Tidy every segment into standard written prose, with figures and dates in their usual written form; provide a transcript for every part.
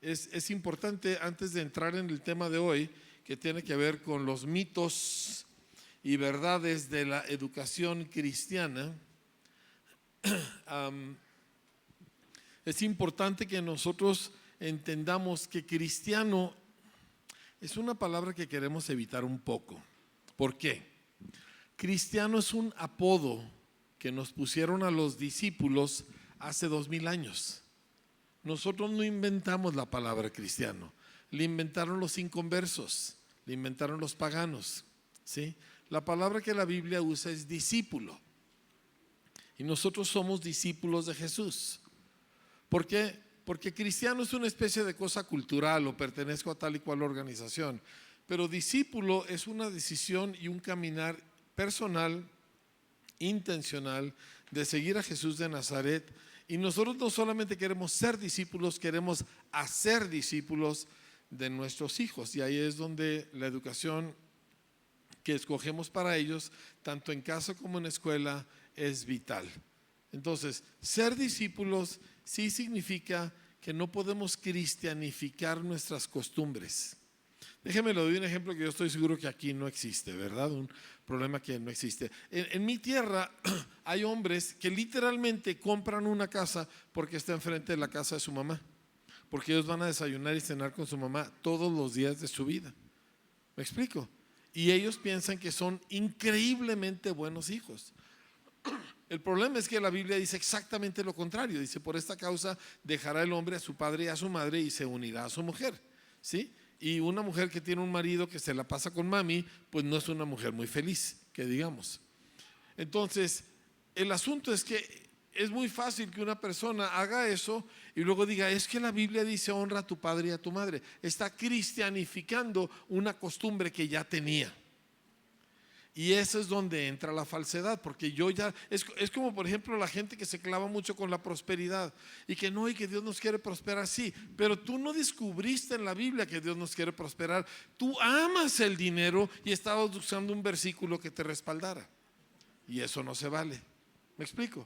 es importante antes de entrar en el tema de hoy, que tiene que ver con los mitos y verdades de la educación cristiana. Es importante que nosotros entendamos que cristiano es una palabra que queremos evitar un poco. ¿Por qué? Cristiano es un apodo que nos pusieron a los discípulos hace 2000 años. Nosotros no inventamos la palabra cristiano, la inventaron los inconversos, la inventaron los paganos, ¿sí? La palabra que la Biblia usa es discípulo. Y nosotros somos discípulos de Jesús. ¿Por qué? Porque cristiano es una especie de cosa cultural o pertenezco a tal y cual organización. Pero discípulo es una decisión y un caminar personal, intencional, de seguir a Jesús de Nazaret. Y nosotros no solamente queremos ser discípulos, queremos hacer discípulos de nuestros hijos. Y ahí es donde la educación que escogemos para ellos, tanto en casa como en escuela, es vital. Entonces, ser discípulos sí significa que no podemos cristianificar nuestras costumbres. Déjeme le doy un ejemplo que yo estoy seguro que aquí no existe, ¿verdad? Un problema que no existe. En mi tierra hay hombres que literalmente compran una casa porque está enfrente de la casa de su mamá, porque ellos van a desayunar y cenar con su mamá todos los días de su vida. ¿Me explico? Y ellos piensan que son increíblemente buenos hijos. El problema es que la Biblia dice exactamente lo contrario. Dice: por esta causa dejará el hombre a su padre y a su madre y se unirá a su mujer, ¿sí? Y una mujer que tiene un marido que se la pasa con mami, pues no es una mujer muy feliz, que digamos. Entonces, el asunto es que es muy fácil que una persona haga eso y luego diga: es que la Biblia dice honra a tu padre y a tu madre. Está cristianificando una costumbre que ya tenía. Y eso es donde entra la falsedad, porque es como por ejemplo la gente que se clava mucho con la prosperidad y que no, y que Dios nos quiere prosperar, sí, pero tú no descubriste en la Biblia que Dios nos quiere prosperar. Tú amas el dinero y estabas usando un versículo que te respaldara, y eso no se vale. ¿Me explico?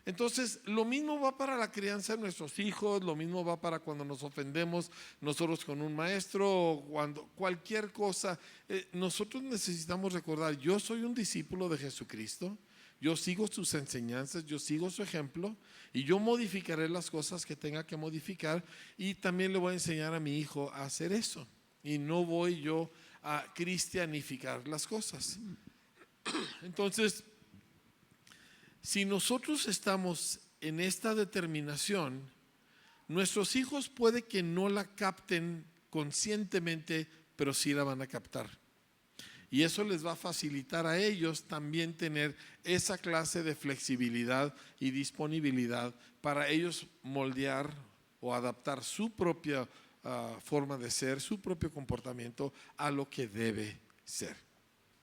Entonces, lo mismo va para la crianza de nuestros hijos, lo mismo va para cuando nos ofendemos nosotros con un maestro o cuando cualquier cosa. Nosotros necesitamos recordar: yo soy un discípulo de Jesucristo, yo sigo sus enseñanzas, yo sigo su ejemplo y yo modificaré las cosas que tenga que modificar, y también le voy a enseñar a mi hijo a hacer eso, y no voy yo a cristianificar las cosas. Entonces, si nosotros estamos en esta determinación, nuestros hijos puede que no la capten conscientemente, pero sí la van a captar. Y eso les va a facilitar a ellos también tener esa clase de flexibilidad y disponibilidad para ellos moldear o adaptar su propia forma de ser, su propio comportamiento a lo que debe ser.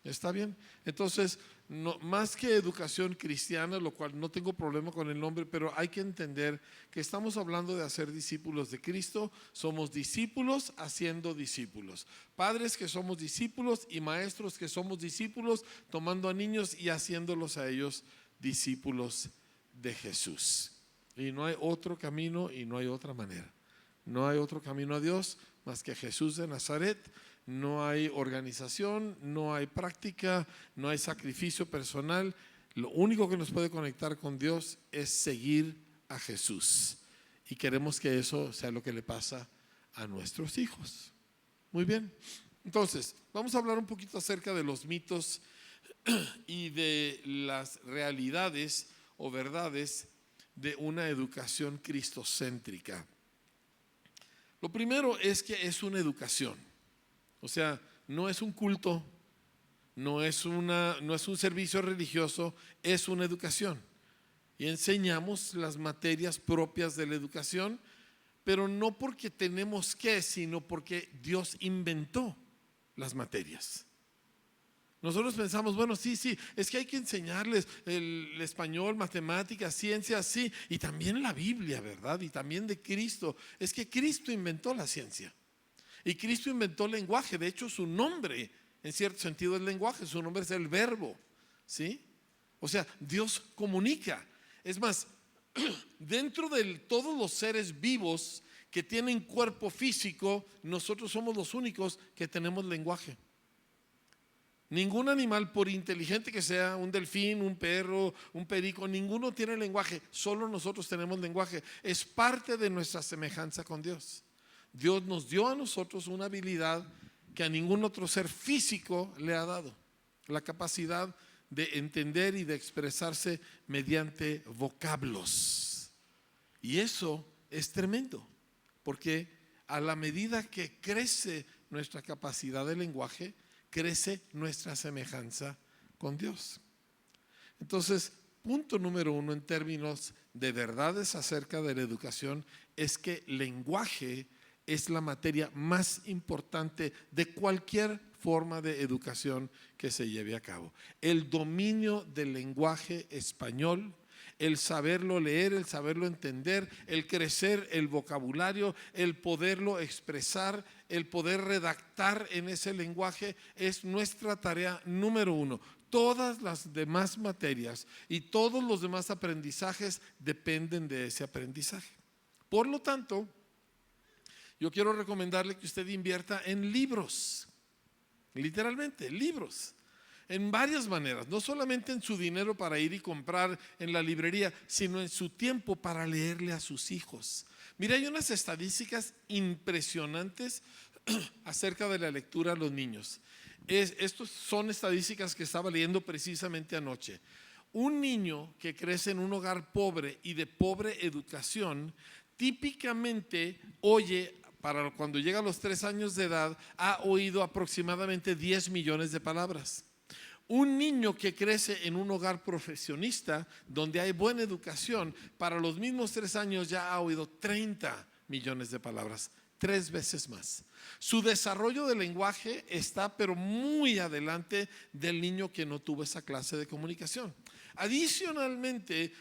¿Está bien? Entonces, no, más que educación cristiana, lo cual no tengo problema con el nombre, pero hay que entender que estamos hablando de hacer discípulos de Cristo. Somos discípulos haciendo discípulos, padres que somos discípulos y maestros que somos discípulos, tomando a niños y haciéndolos a ellos discípulos de Jesús. Y no hay otro camino y no hay otra manera. No hay otro camino a Dios más que Jesús de Nazaret. No hay organización, no hay práctica, no hay sacrificio personal. Lo único que nos puede conectar con Dios es seguir a Jesús. Y queremos que eso sea lo que le pasa a nuestros hijos. Muy bien. Entonces, vamos a hablar un poquito acerca de los mitos y de las realidades o verdades de una educación cristocéntrica. Lo primero es que es una educación. O sea, no es un culto, no es un servicio religioso, es una educación. Y enseñamos las materias propias de la educación, pero no porque tenemos que, sino porque Dios inventó las materias. Nosotros pensamos: bueno, sí, es que hay que enseñarles el español, matemáticas, ciencias, sí, y también la Biblia, ¿verdad? Y también de Cristo. Es que Cristo inventó la ciencia. Y Cristo inventó el lenguaje. De hecho, su nombre, en cierto sentido, es lenguaje. Su nombre es el verbo, ¿sí? O sea, Dios comunica. Es más, dentro de todos los seres vivos que tienen cuerpo físico, nosotros somos los únicos que tenemos lenguaje. Ningún animal, por inteligente que sea, un delfín, un perro, un perico, ninguno tiene lenguaje, solo nosotros tenemos lenguaje. Es parte de nuestra semejanza con Dios. Dios nos dio a nosotros una habilidad que a ningún otro ser físico le ha dado, la capacidad de entender y de expresarse mediante vocablos. Y eso es tremendo, porque a la medida que crece nuestra capacidad de lenguaje, crece nuestra semejanza con Dios. Entonces, punto número 1 en términos de verdades acerca de la educación es que lenguaje es la materia más importante de cualquier forma de educación que se lleve a cabo. El dominio del lenguaje español, el saberlo leer, el saberlo entender, el crecer el vocabulario, el poderlo expresar, el poder redactar en ese lenguaje es nuestra tarea número 1. Todas las demás materias y todos los demás aprendizajes dependen de ese aprendizaje. Por lo tanto, yo quiero recomendarle que usted invierta en libros, literalmente, libros. En varias maneras, no solamente en su dinero para ir y comprar en la librería, sino en su tiempo para leerle a sus hijos. Mira, hay unas estadísticas impresionantes acerca de la lectura a los niños. Estos son estadísticas que estaba leyendo precisamente anoche. Un niño que crece en un hogar pobre y de pobre educación, típicamente oye, para cuando llega a los 3 años de edad, ha oído aproximadamente 10 millones de palabras. Un niño que crece en un hogar profesionista donde hay buena educación, para los mismos 3 años ya ha oído 30 millones de palabras, 3 veces más. Su desarrollo de lenguaje está pero muy adelante del niño que no tuvo esa clase de comunicación. Adicionalmente,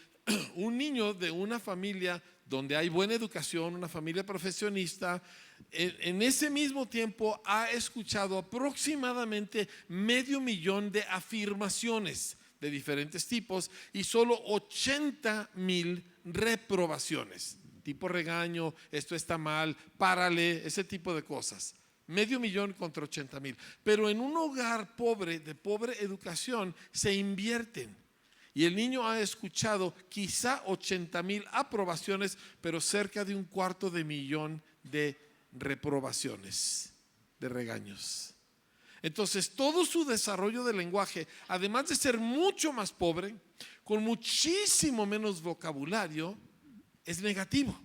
un niño de una familia donde hay buena educación, una familia profesionista, en ese mismo tiempo ha escuchado aproximadamente 500,000 de afirmaciones de diferentes tipos y solo 80,000 reprobaciones, tipo regaño, esto está mal, párale, ese tipo de cosas. 500,000 contra 80,000. Pero en un hogar pobre, de pobre educación, se invierten. Y el niño ha escuchado quizá 80,000 aprobaciones, pero cerca de 250,000 de reprobaciones, de regaños. Entonces, todo su desarrollo del lenguaje, además de ser mucho más pobre, con muchísimo menos vocabulario, es negativo.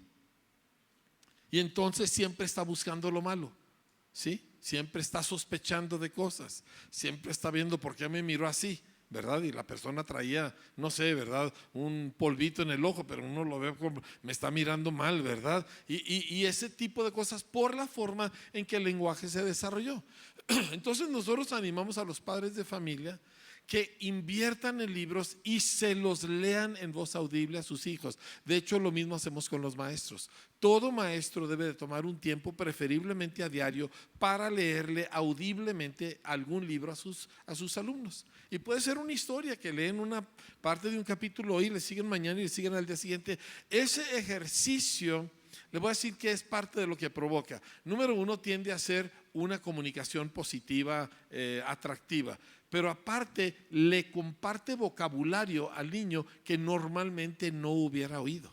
Y entonces siempre está buscando lo malo, ¿sí? Siempre está sospechando de cosas, siempre está viendo por qué me miró así, ¿verdad? Y la persona traía, no sé, ¿verdad? Un polvito en el ojo, pero uno lo ve como, me está mirando mal, ¿verdad? Y ese tipo de cosas por la forma en que el lenguaje se desarrolló. Entonces nosotros animamos a los padres de familia que inviertan en libros y se los lean en voz audible a sus hijos. De hecho, lo mismo hacemos con los maestros. Todo maestro debe de tomar un tiempo, preferiblemente a diario, para leerle audiblemente algún libro a sus alumnos. Y puede ser una historia que leen una parte de un capítulo hoy, le siguen mañana y le siguen al día siguiente. Ese ejercicio, le voy a decir que es parte de lo que provoca. Número 1, tiende a ser una comunicación positiva, atractiva. Pero aparte le comparte vocabulario al niño que normalmente no hubiera oído.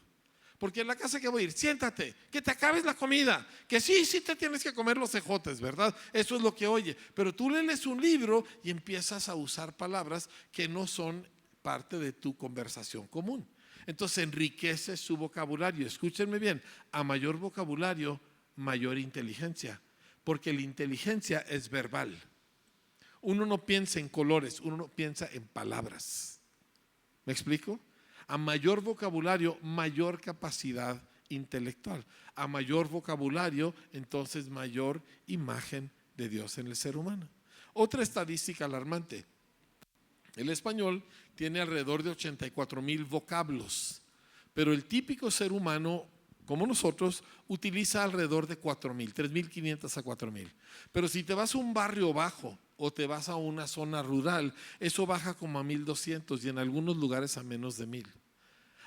Porque en la casa que voy a ir, siéntate, que te acabes la comida, que sí te tienes que comer los ejotes, ¿verdad? Eso es lo que oye. Pero tú le lees un libro y empiezas a usar palabras que no son parte de tu conversación común. Entonces enriquece su vocabulario. Escúchenme bien, a mayor vocabulario, mayor inteligencia. Porque la inteligencia es verbal. Uno no piensa en colores, uno piensa en palabras. ¿Me explico? A mayor vocabulario, mayor capacidad intelectual. A mayor vocabulario, entonces mayor imagen de Dios en el ser humano. Otra estadística alarmante. El español tiene alrededor de 84,000 vocablos, pero el típico ser humano, como nosotros, utiliza alrededor de 4,000, 3,500 a 4,000. Pero si te vas a un barrio bajo o te vas a una zona rural, eso baja como a 1,200 y en algunos lugares a menos de 1,000.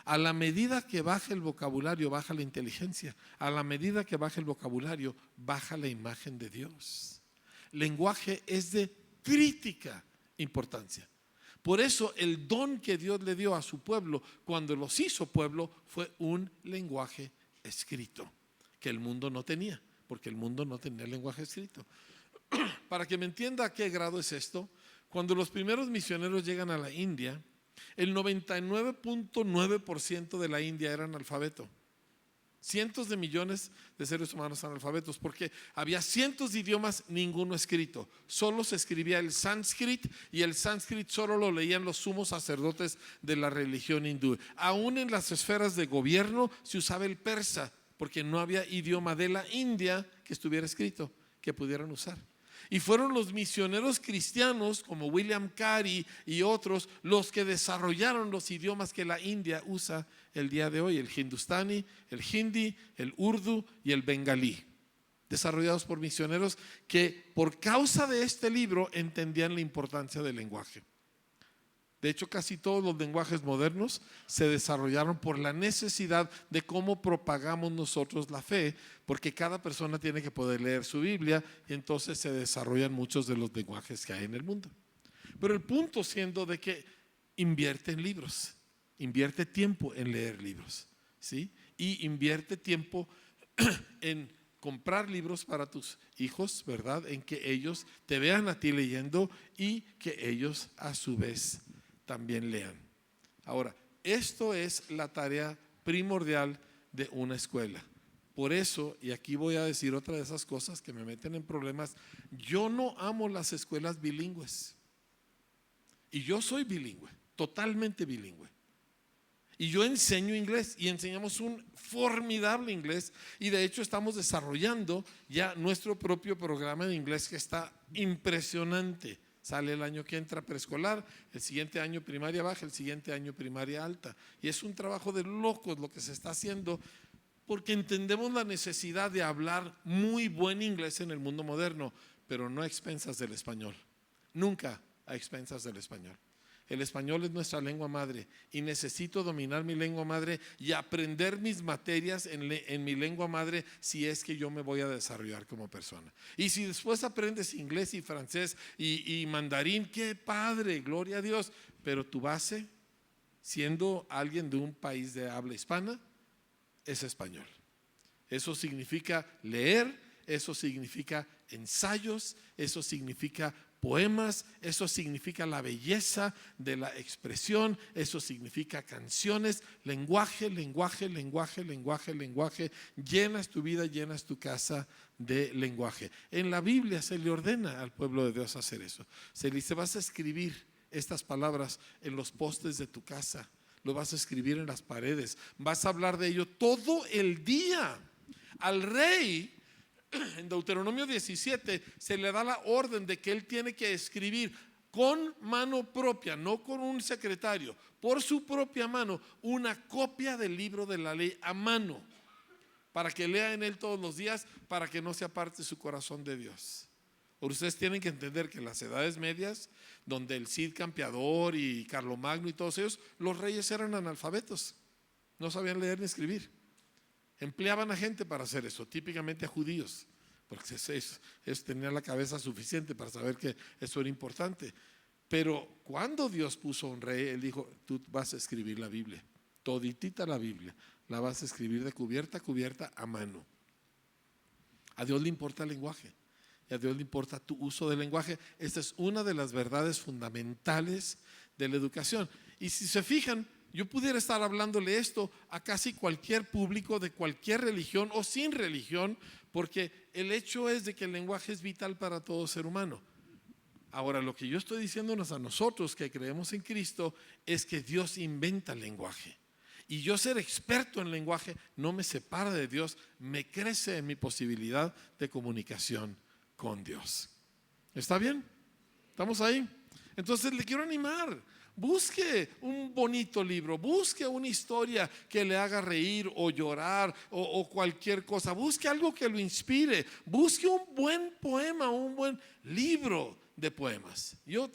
A la medida que baja el vocabulario, baja la inteligencia. A la medida que baja el vocabulario, baja la imagen de Dios. Lenguaje es de crítica importancia. Por eso el don que Dios le dio a su pueblo cuando los hizo pueblo fue un lenguaje escrito que el mundo no tenía, porque el mundo no tenía lenguaje escrito. Para que me entienda a qué grado es esto, cuando los primeros misioneros llegan a la India, el 99.9% de la India era analfabeto. Cientos de millones de seres humanos analfabetos, porque había cientos de idiomas, ninguno escrito. Solo se escribía el sánscrito, y el sánscrito solo lo leían los sumos sacerdotes de la religión hindú. Aún en las esferas de gobierno se usaba el persa, porque no había idioma de la India que estuviera escrito, que pudieran usar. Y fueron los misioneros cristianos como William Carey y otros los que desarrollaron los idiomas que la India usa el día de hoy: el hindustani, el hindi, el urdu y el bengalí, desarrollados por misioneros que por causa de este libro entendían la importancia del lenguaje. De hecho, casi todos los lenguajes modernos se desarrollaron por la necesidad de cómo propagamos nosotros la fe, porque cada persona tiene que poder leer su Biblia, y entonces se desarrollan muchos de los lenguajes que hay en el mundo. Pero el punto siendo de que invierte en libros, invierte tiempo en leer libros, ¿sí? Y invierte tiempo en comprar libros para tus hijos, ¿verdad? En que ellos te vean a ti leyendo y que ellos a su vez también lean. Ahora, esto es la tarea primordial de una escuela. Por eso, y aquí voy a decir otra de esas cosas que me meten en problemas, yo no amo las escuelas bilingües. Y yo soy bilingüe, totalmente bilingüe. Y yo enseño inglés, y enseñamos un formidable inglés, y de hecho estamos desarrollando ya nuestro propio programa de inglés que está impresionante. Sale el año que entra preescolar, el siguiente año primaria baja, el siguiente año primaria alta. Y es un trabajo de locos lo que se está haciendo, porque entendemos la necesidad de hablar muy buen inglés en el mundo moderno, pero no a expensas del español. Nunca a expensas del español. El español es nuestra lengua madre y necesito dominar mi lengua madre y aprender mis materias en mi lengua madre si es que yo me voy a desarrollar como persona. Y si después aprendes inglés y francés y mandarín, qué padre, gloria a Dios, pero tu base, siendo alguien de un país de habla hispana, es español. Eso significa leer, eso significa ensayos, eso significa poemas, eso significa la belleza de la expresión, eso significa canciones, lenguaje, lenguaje, lenguaje, lenguaje, lenguaje. Llenas tu vida, llenas tu casa de lenguaje. En la Biblia se le ordena al pueblo de Dios hacer eso. Se le dice: vas a escribir estas palabras en los postes de tu casa, lo vas a escribir en las paredes, vas a hablar de ello todo el día. Al rey, en Deuteronomio 17 se le da la orden de que él tiene que escribir con mano propia, no con un secretario, por su propia mano, una copia del libro de la ley a mano, para que lea en él todos los días, para que no se aparte su corazón de Dios. Ustedes tienen que entender que en las edades medias, donde el Cid Campeador y Carlomagno y todos ellos, los reyes eran analfabetos, no sabían leer ni escribir. Empleaban a gente para hacer eso, típicamente a judíos, porque ellos tenían la cabeza suficiente para saber que eso era importante. Pero cuando Dios puso un rey, él dijo: tú vas a escribir la Biblia, toditita la Biblia, la vas a escribir de cubierta a cubierta a mano. A Dios le importa el lenguaje, y a Dios le importa tu uso del lenguaje. Esta es una de las verdades fundamentales de la educación. Y si se fijan, yo pudiera estar hablándole esto a casi cualquier público de cualquier religión o sin religión, porque el hecho es de que el lenguaje es vital para todo ser humano. Ahora, lo que yo estoy diciéndonos a nosotros que creemos en Cristo es que Dios inventa el lenguaje. Y yo ser experto en lenguaje no me separa de Dios, me crece en mi posibilidad de comunicación con Dios. ¿Está bien? ¿Estamos ahí? Entonces le quiero animar. Busque un bonito libro, busque una historia que le haga reír o llorar o cualquier cosa. Busque algo que lo inspire. Busque un buen poema, un buen libro de poemas. Yo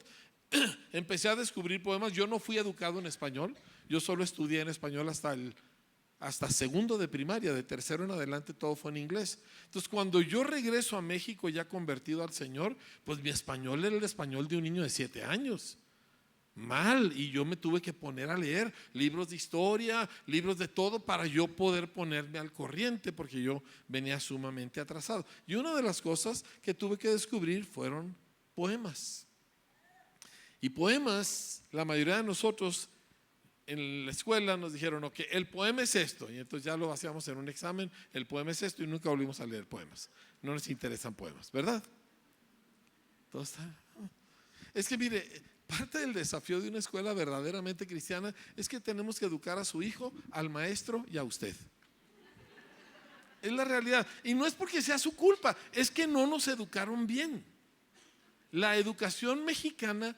empecé a descubrir poemas. Yo no fui educado en español. Yo solo estudié en español hasta segundo de primaria, de tercero en adelante todo fue en inglés. Entonces cuando yo regreso a México ya convertido al Señor, pues mi español era el español de un niño de 7 años. Mal, y yo me tuve que poner a leer libros de historia, libros de todo para yo poder ponerme al corriente, porque yo venía sumamente atrasado. Y una de las cosas que tuve que descubrir fueron poemas. Y poemas, la mayoría de nosotros en la escuela nos dijeron, ok, el poema es esto, y entonces ya lo hacíamos en un examen, el poema es esto, y nunca volvimos a leer poemas. No nos interesan poemas, ¿verdad? Todo está. Es que mire, parte del desafío de una escuela verdaderamente cristiana es que tenemos que educar a su hijo, al maestro y a usted. Es la realidad. Y no es porque sea su culpa, es que no nos educaron bien. La educación mexicana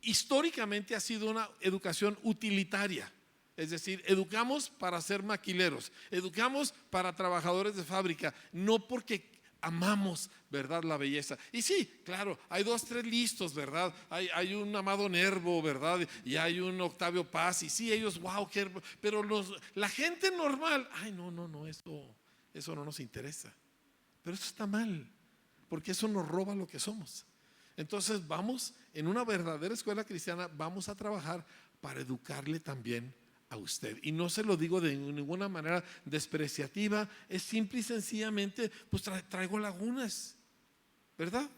históricamente ha sido una educación utilitaria. Es decir, educamos para ser maquileros, educamos para trabajadores de fábrica, no porque amamos, ¿verdad?, la belleza. Y sí, claro, hay 2, 3 listos, ¿verdad? Hay un Amado Nervo, ¿verdad? Y hay un Octavio Paz, y sí, ellos, wow, pero la gente normal, ay, no, eso no nos interesa. Pero eso está mal, porque eso nos roba lo que somos. Entonces vamos, en una verdadera escuela cristiana, vamos a trabajar para educarle también a usted. Y no se lo digo de ninguna manera despreciativa, es simple y sencillamente, pues traigo lagunas, ¿verdad?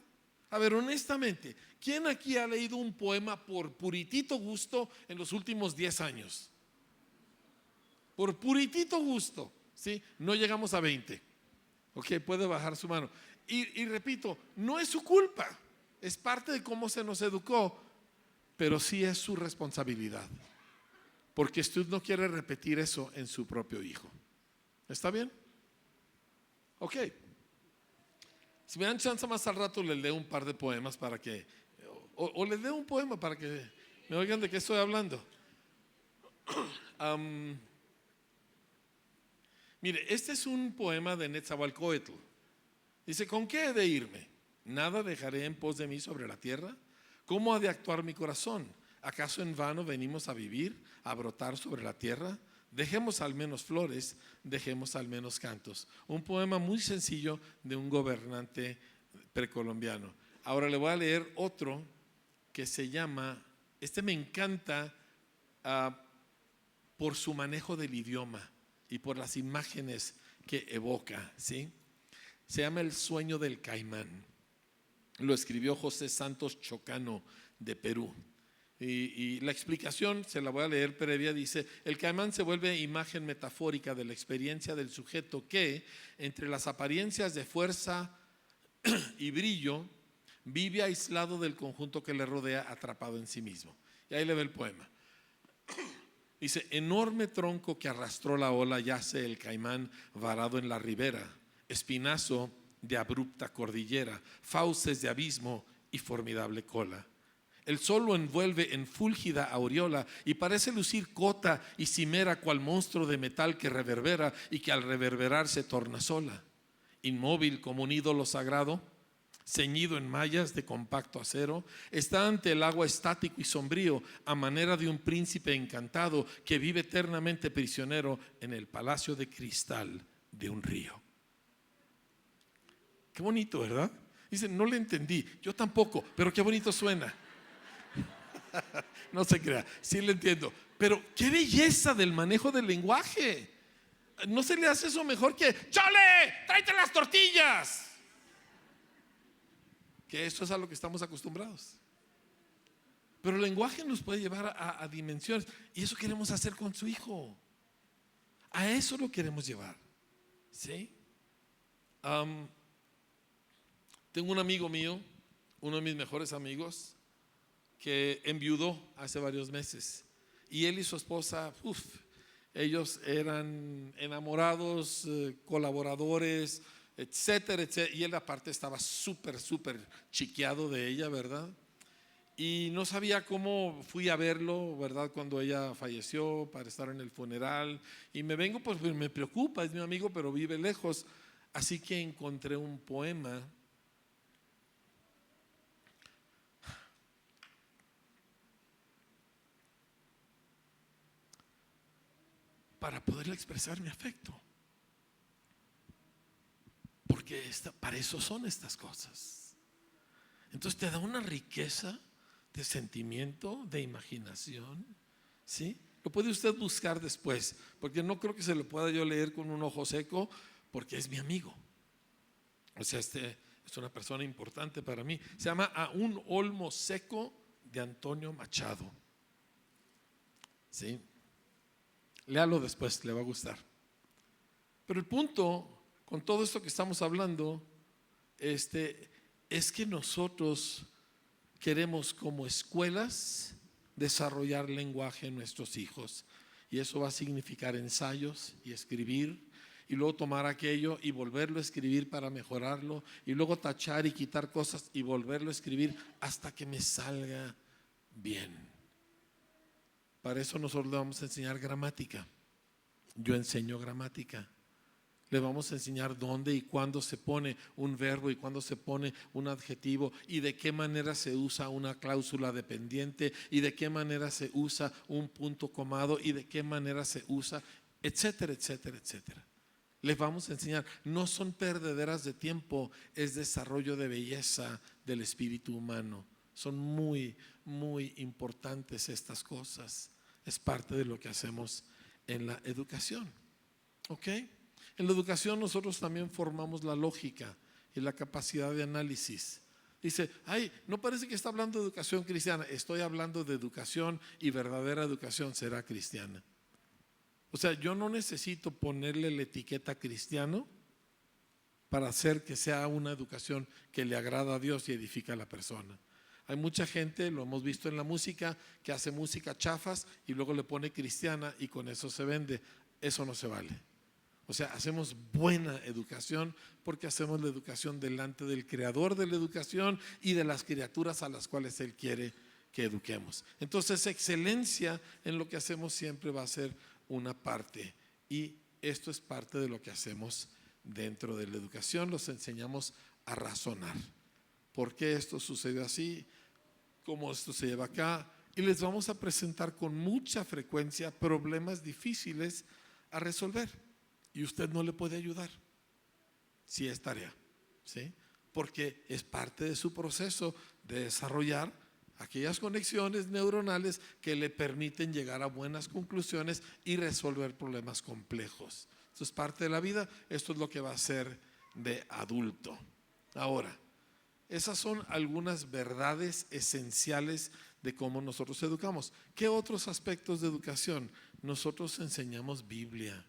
A ver, honestamente, ¿quién aquí ha leído un poema por puritito gusto en los últimos 10 años? Por puritito gusto, ¿sí? No llegamos a 20. Ok, puede bajar su mano. Y repito, no es su culpa, es parte de cómo se nos educó, pero sí es su responsabilidad. Porque usted no quiere repetir eso en su propio hijo. ¿Está bien? Ok. Si me dan chance más al rato, les leo un par de poemas para que, o les leo un poema para que me oigan de qué estoy hablando. Mire, este es un poema de Netzahualcóyotl. Dice, ¿con qué he de irme? ¿Nada dejaré en pos de mí sobre la tierra? ¿Cómo ha de actuar mi corazón? ¿Acaso en vano venimos a vivir, a brotar sobre la tierra? Dejemos al menos flores, dejemos al menos cantos. Un poema muy sencillo de un gobernante precolombiano. Ahora le voy a leer otro que se llama, este me encanta por su manejo del idioma y por las imágenes que evoca, ¿sí? Se llama El sueño del caimán. Lo escribió José Santos Chocano de Perú. Y la explicación, se la voy a leer previa, dice: el caimán se vuelve imagen metafórica de la experiencia del sujeto que, entre las apariencias de fuerza y brillo, vive aislado del conjunto que le rodea, atrapado en sí mismo. Y ahí le ve el poema. Dice: enorme tronco que arrastró la ola yace el caimán varado en la ribera, espinazo de abrupta cordillera, fauces de abismo y formidable cola. El sol lo envuelve en fúlgida aureola y parece lucir cota y cimera cual monstruo de metal que reverbera y que al reverberar se torna sola. Inmóvil como un ídolo sagrado, ceñido en mallas de compacto acero, está ante el agua estático y sombrío, a manera de un príncipe encantado que vive eternamente prisionero en el palacio de cristal de un río. Qué bonito, ¿verdad? Dicen, no le entendí, yo tampoco, pero qué bonito suena. No se crea, sí le entiendo. Pero qué belleza del manejo del lenguaje. ¿No se le hace eso mejor que ¡chale! ¡Tráete las tortillas! Que eso es a lo que estamos acostumbrados. Pero el lenguaje nos puede llevar a dimensiones. Y eso queremos hacer con su hijo. A eso lo queremos llevar. ¿Sí? Tengo un amigo mío, uno de mis mejores amigos, que enviudó hace varios meses. Y él y su esposa, ellos eran enamorados, colaboradores, etcétera, etcétera. Y él aparte estaba súper chiqueado de ella, ¿verdad? Y no sabía cómo fui a verlo, ¿verdad? Cuando ella falleció, para estar en el funeral. Y me vengo, pues me preocupa, es mi amigo, pero vive lejos. Así que encontré un poema. para poderle expresar mi afecto. Porque para eso son estas cosas. Entonces te da una riqueza de sentimiento, de imaginación, ¿sí? Lo puede usted buscar después, porque no creo que se lo pueda yo leer con un ojo seco, porque es mi amigo. O sea, es una persona importante para mí. Se llama A un olmo seco, de Antonio Machado. ¿Sí? Léalo después, le va a gustar. Pero el punto con todo esto que estamos hablando es que nosotros queremos como escuelas desarrollar lenguaje en nuestros hijos, y eso va a significar ensayos y escribir, y luego tomar aquello y volverlo a escribir para mejorarlo, y luego tachar y quitar cosas y volverlo a escribir hasta que me salga bien. Para eso nosotros le vamos a enseñar gramática. Yo enseño gramática. Le vamos a enseñar dónde y cuándo se pone un verbo y cuándo se pone un adjetivo, y de qué manera se usa una cláusula dependiente, y de qué manera se usa un punto comado, y de qué manera se usa, etcétera, etcétera, etcétera. Les vamos a enseñar. No son perdederas de tiempo, es desarrollo de belleza del espíritu humano. Son muy, muy importantes estas cosas. Es parte de lo que hacemos en la educación. ¿Ok? En la educación nosotros también formamos la lógica y la capacidad de análisis. Dice, no parece que está hablando de educación cristiana. Estoy hablando de educación, y verdadera educación será cristiana. O sea, yo no necesito ponerle la etiqueta cristiano para hacer que sea una educación que le agrada a Dios y edifica a la persona. Hay mucha gente, lo hemos visto en la música, que hace música chafas y luego le pone cristiana y con eso se vende. Eso no se vale. O sea, hacemos buena educación porque hacemos la educación delante del creador de la educación y de las criaturas a las cuales Él quiere que eduquemos. Entonces, excelencia en lo que hacemos siempre va a ser una parte, y esto es parte de lo que hacemos dentro de la educación. Los enseñamos a razonar. ¿Por qué esto sucedió así? ¿Cómo esto se lleva acá? Y les vamos a presentar con mucha frecuencia problemas difíciles a resolver, y usted no le puede ayudar si es tarea, ¿sí? Porque es parte de su proceso de desarrollar aquellas conexiones neuronales que le permiten llegar a buenas conclusiones y resolver problemas complejos. Esto es parte de la vida. Esto es lo que va a ser de adulto. Ahora, esas son algunas verdades esenciales de cómo nosotros educamos. ¿Qué otros aspectos de educación? Nosotros enseñamos Biblia,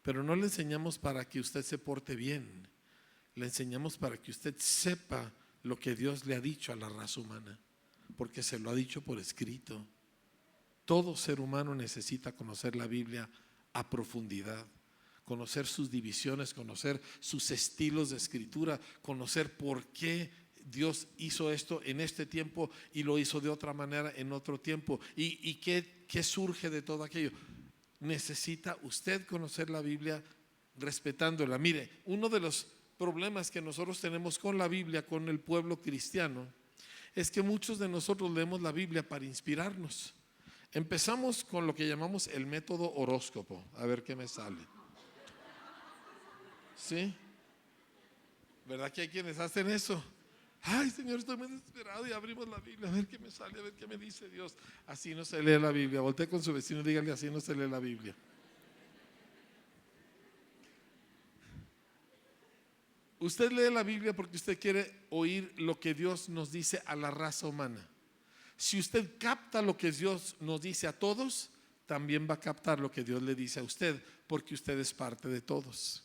pero no le enseñamos para que usted se porte bien. Le enseñamos para que usted sepa lo que Dios le ha dicho a la raza humana, porque se lo ha dicho por escrito. Todo ser humano necesita conocer la Biblia a profundidad, conocer sus divisiones, conocer sus estilos de escritura, conocer por qué Dios hizo esto en este tiempo y lo hizo de otra manera en otro tiempo, y qué surge de todo aquello. Necesita usted conocer la Biblia respetándola. Mire, uno de los problemas que nosotros tenemos con la Biblia, con el pueblo cristiano, es que muchos de nosotros leemos la Biblia para inspirarnos. Empezamos con lo que llamamos el método horóscopo. A ver qué me sale. ¿Sí? ¿Verdad que hay quienes hacen eso? Ay, Señor, estoy muy desesperado, y abrimos la Biblia a ver qué me sale, a ver qué me dice Dios. Así no se lee la Biblia. Voltee con su vecino y dígale: así no se lee la Biblia. Usted lee la Biblia porque usted quiere oír lo que Dios nos dice a la raza humana. Si usted capta lo que Dios nos dice a todos, también va a captar lo que Dios le dice a usted, porque usted es parte de todos.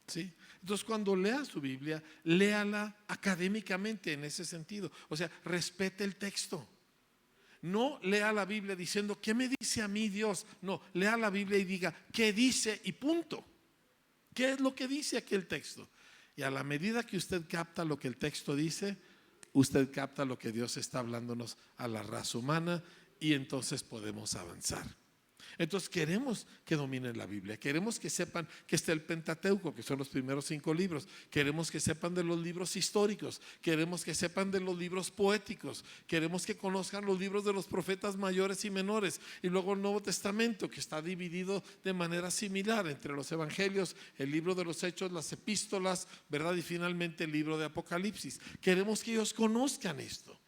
¿Sí? Entonces, cuando lea su Biblia, léala académicamente en ese sentido. O sea, respete el texto. No lea la Biblia diciendo: ¿qué me dice a mí Dios? No, lea la Biblia y diga: ¿qué dice? Y punto. ¿Qué es lo que dice aquel texto? Y a la medida que usted capta lo que el texto dice, usted capta lo que Dios está hablándonos a la raza humana, y entonces podemos avanzar. Entonces queremos que dominen la Biblia, queremos que sepan que está el Pentateuco, que son los primeros 5 libros, queremos que sepan de los libros históricos, queremos que sepan de los libros poéticos, queremos que conozcan los libros de los profetas mayores y menores, y luego el Nuevo Testamento, que está dividido de manera similar entre los evangelios, el libro de los Hechos, las epístolas, ¿verdad? Y finalmente el libro de Apocalipsis. Queremos que ellos conozcan esto.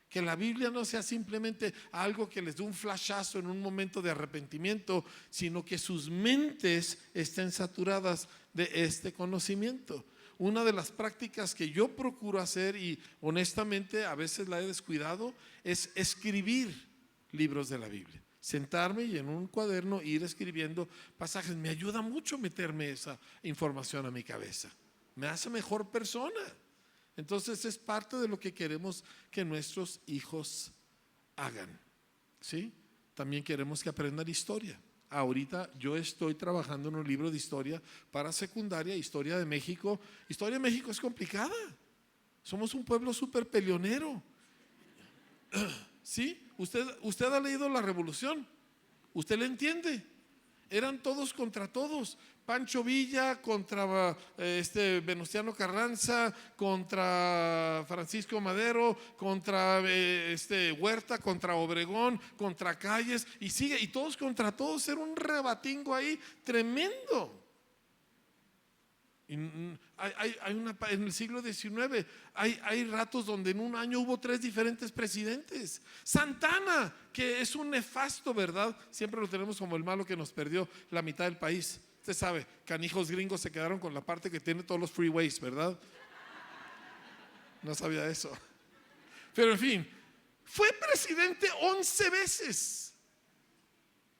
Que la Biblia no sea simplemente algo que les dé un flashazo en un momento de arrepentimiento, sino que sus mentes estén saturadas de este conocimiento. Una de las prácticas que yo procuro hacer, y honestamente a veces la he descuidado, es escribir libros de la Biblia. Sentarme y en un cuaderno ir escribiendo pasajes. Me ayuda mucho meterme esa información a mi cabeza. Me hace mejor persona. Entonces es parte de lo que queremos que nuestros hijos hagan, ¿sí? También queremos que aprendan historia. Ahorita yo estoy trabajando en un libro de historia para secundaria, historia de México. Historia de México es complicada. Somos un pueblo súper peleonero. ¿Sí? Usted ha leído La Revolución. ¿Usted le entiende? Eran todos contra todos. Pancho Villa contra Venustiano Carranza, contra Francisco Madero, contra Huerta, contra Obregón, contra Calles, y sigue, y todos contra todos. Era un rebatingo ahí tremendo. En el siglo XIX hay ratos donde en un año hubo 3 diferentes presidentes. Santana, que es un nefasto, ¿verdad? Siempre lo tenemos como el malo que nos perdió la mitad del país. Usted sabe, canijos gringos se quedaron con la parte que tiene todos los freeways, ¿verdad? No sabía eso. Pero en fin, fue presidente 11 veces.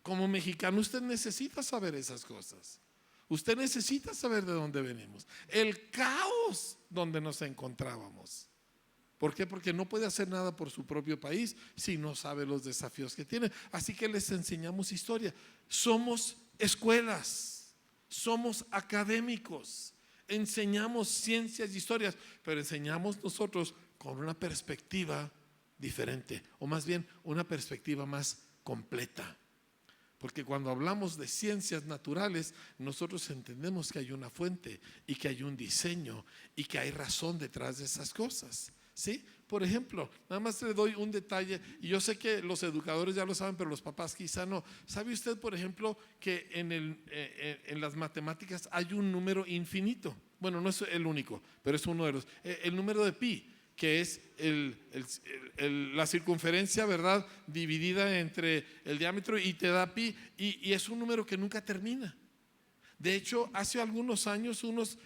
Como mexicano usted necesita saber esas cosas. Usted necesita saber de dónde venimos, el caos donde nos encontrábamos. ¿Por qué? Porque no puede hacer nada por su propio país si no sabe los desafíos que tiene. Así que les enseñamos historia. Somos escuelas, somos académicos, enseñamos ciencias y historias, pero enseñamos nosotros con una perspectiva diferente, o más bien una perspectiva más completa. Porque cuando hablamos de ciencias naturales, nosotros entendemos que hay una fuente y que hay un diseño y que hay razón detrás de esas cosas, ¿sí? Por ejemplo, nada más le doy un detalle, y yo sé que los educadores ya lo saben, pero los papás quizá no. ¿Sabe usted, por ejemplo, que en las matemáticas hay un número infinito? Bueno, no es el único, pero es uno de los. El número de pi, que es la circunferencia, ¿verdad?, dividida entre el diámetro, y te da pi, y es un número que nunca termina. De hecho, hace algunos años unos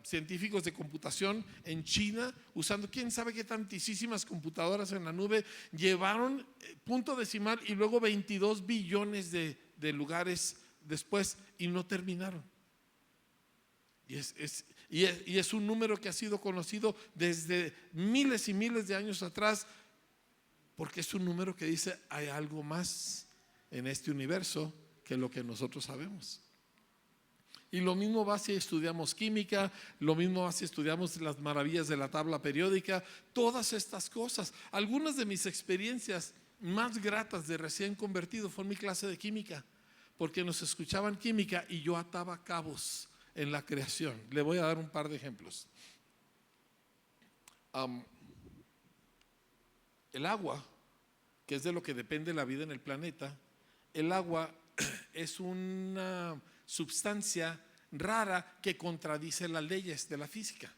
científicos de computación en China, usando quién sabe qué tantísimas computadoras en la nube, llevaron punto decimal y luego 22 billones de lugares después, y no terminaron. Y es un número que ha sido conocido desde miles y miles de años atrás, porque es un número que dice: hay algo más en este universo que lo que nosotros sabemos. Y lo mismo va si estudiamos química, lo mismo va si estudiamos las maravillas de la tabla periódica, todas estas cosas. Algunas de mis experiencias más gratas de recién convertido fue en mi clase de química, porque nos escuchaban química y yo ataba cabos en la creación. Le voy a dar un par de ejemplos. El agua, que es de lo que depende la vida en el planeta, el agua es una sustancia rara que contradice las leyes de la física.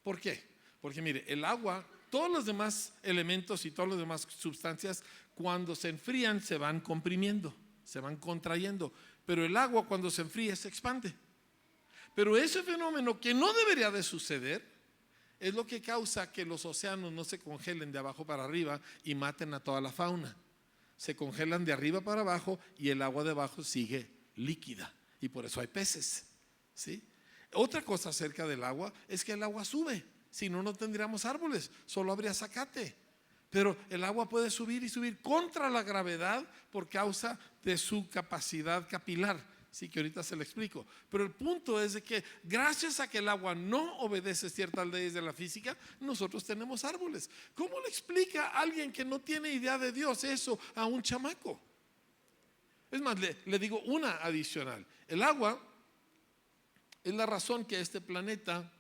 ¿Por qué? Porque mire, el agua, todos los demás elementos y todas las demás sustancias, cuando se enfrían se van comprimiendo, se van contrayendo, pero el agua cuando se enfría se expande. Pero ese fenómeno, que no debería de suceder, es lo que causa que los océanos no se congelen de abajo para arriba y maten a toda la fauna. Se congelan de arriba para abajo y el agua de abajo sigue líquida, y por eso hay peces, ¿sí? Otra cosa acerca del agua es que el agua sube. Si no, no tendríamos árboles, solo habría zacate. Pero el agua puede subir y subir contra la gravedad por causa de su capacidad capilar. Sí, que ahorita se lo explico. Pero el punto es de que gracias a que el agua no obedece ciertas leyes de la física, nosotros tenemos árboles. ¿Cómo le explica a alguien que no tiene idea de Dios eso a un chamaco? Es más, le digo una adicional. El agua es la razón que este planeta,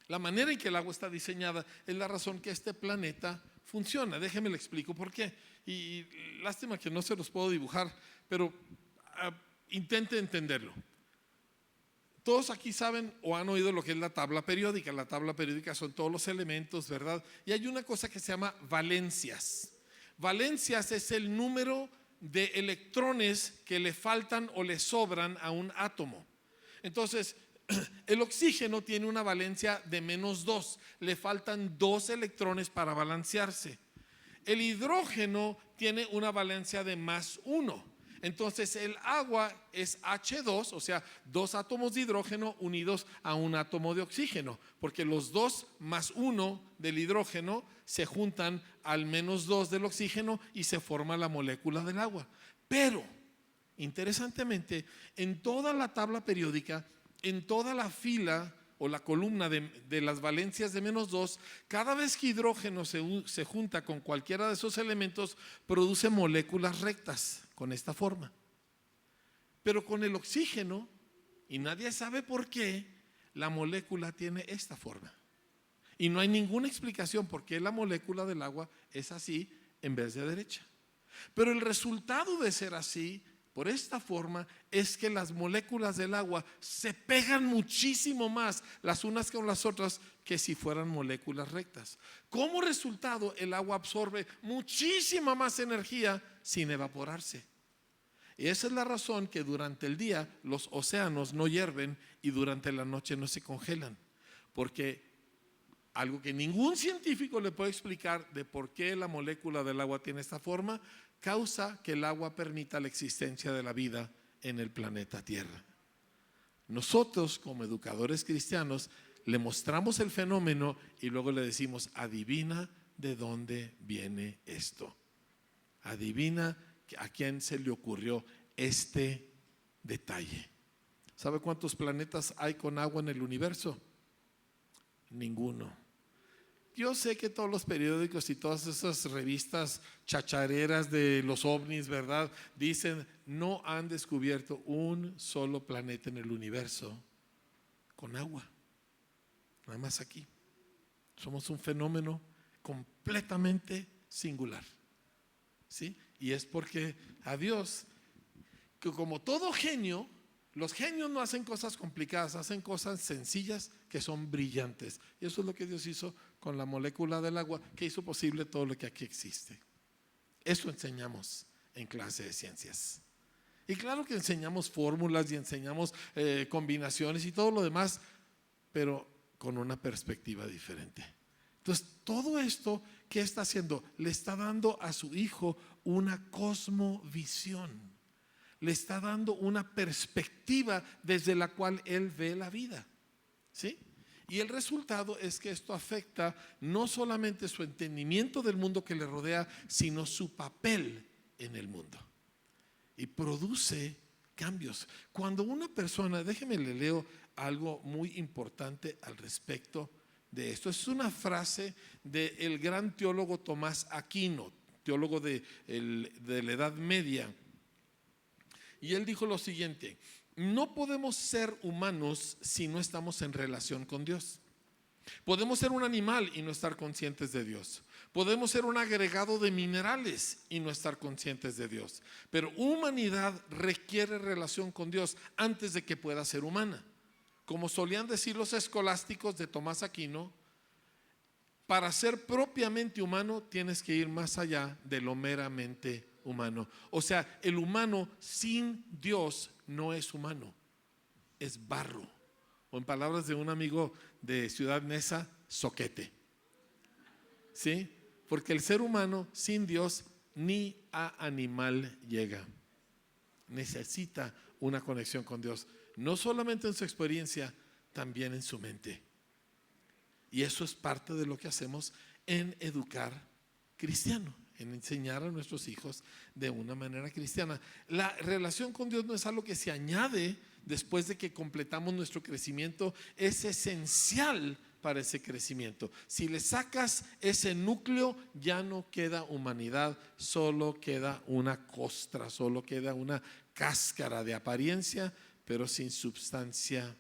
la manera en que el agua está diseñada, es la razón que este planeta funciona. Déjeme le explico por qué. Y lástima que no se los puedo dibujar, pero intente entenderlo. Todos aquí saben o han oído lo que es la tabla periódica. La tabla periódica son todos los elementos, ¿verdad? Y hay una cosa que se llama valencias. Valencias es el número de electrones que le faltan o le sobran a un átomo. Entonces, el oxígeno tiene una valencia de -2, le faltan 2 electrones para balancearse. El hidrógeno tiene una valencia de +1. Entonces el agua es H2, o sea, 2 átomos de hidrógeno unidos a un átomo de oxígeno, porque los 2 más 1 del hidrógeno se juntan al -2 del oxígeno y se forma la molécula del agua. Pero, interesantemente, en toda la tabla periódica, en toda la fila o la columna de las valencias de -2, cada vez que hidrógeno se junta con cualquiera de esos elementos, produce moléculas rectas con esta forma. Pero con el oxígeno, y nadie sabe por qué, la molécula tiene esta forma. Y no hay ninguna explicación por qué la molécula del agua es así en vez de derecha. Pero el resultado de ser así, por esta forma, es que las moléculas del agua se pegan muchísimo más las unas con las otras que si fueran moléculas rectas. Como resultado, el agua absorbe muchísima más energía sin evaporarse. Y esa es la razón que durante el día los océanos no hierven y durante la noche no se congelan. Porque algo que ningún científico le puede explicar de por qué la molécula del agua tiene esta forma, causa que el agua permita la existencia de la vida en el planeta Tierra. Nosotros, como educadores cristianos, le mostramos el fenómeno y luego le decimos: adivina de dónde viene esto. Adivina a quién se le ocurrió este detalle. ¿Sabe cuántos planetas hay con agua en el universo? Ninguno. Yo sé que todos los periódicos y todas esas revistas chachareras de los ovnis, ¿verdad?, dicen no han descubierto un solo planeta en el universo con agua. Nada más aquí. Somos un fenómeno completamente singular. ¿Sí? Y es porque a Dios, que como todo genio, los genios no hacen cosas complicadas, hacen cosas sencillas que son brillantes. Y eso es lo que Dios hizo con la molécula del agua, que hizo posible todo lo que aquí existe. Eso enseñamos en clase de ciencias. Y claro que enseñamos fórmulas y enseñamos combinaciones y todo lo demás, pero con una perspectiva diferente. Entonces, todo esto, ¿qué está haciendo? Le está dando a su hijo una cosmovisión. Le está dando una perspectiva desde la cual él ve la vida. ¿Sí? Y el resultado es que esto afecta no solamente su entendimiento del mundo que le rodea, sino su papel en el mundo. Y produce cambios. Cuando una persona, déjeme le leo algo muy importante al respecto de esto. Es una frase del gran teólogo Tomás Aquino, teólogo de la Edad Media. Y él dijo lo siguiente: no podemos ser humanos si no estamos en relación con Dios. Podemos ser un animal y no estar conscientes de Dios. Podemos ser un agregado de minerales y no estar conscientes de Dios. Pero humanidad requiere relación con Dios antes de que pueda ser humana. Como solían decir los escolásticos de Tomás Aquino, para ser propiamente humano tienes que ir más allá de lo meramente humano. O sea, el humano sin Dios no es humano, es barro. O en palabras de un amigo de Ciudad Neza, soquete. ¿Sí? Porque el ser humano sin Dios ni a animal llega. Necesita una conexión con Dios, no solamente en su experiencia, también en su mente. Y eso es parte de lo que hacemos en educar cristiano, en enseñar a nuestros hijos de una manera cristiana. La relación con Dios no es algo que se añade después de que completamos nuestro crecimiento, es esencial para ese crecimiento. Si le sacas ese núcleo, ya no queda humanidad, solo queda una costra, solo queda una cáscara de apariencia, pero sin substancia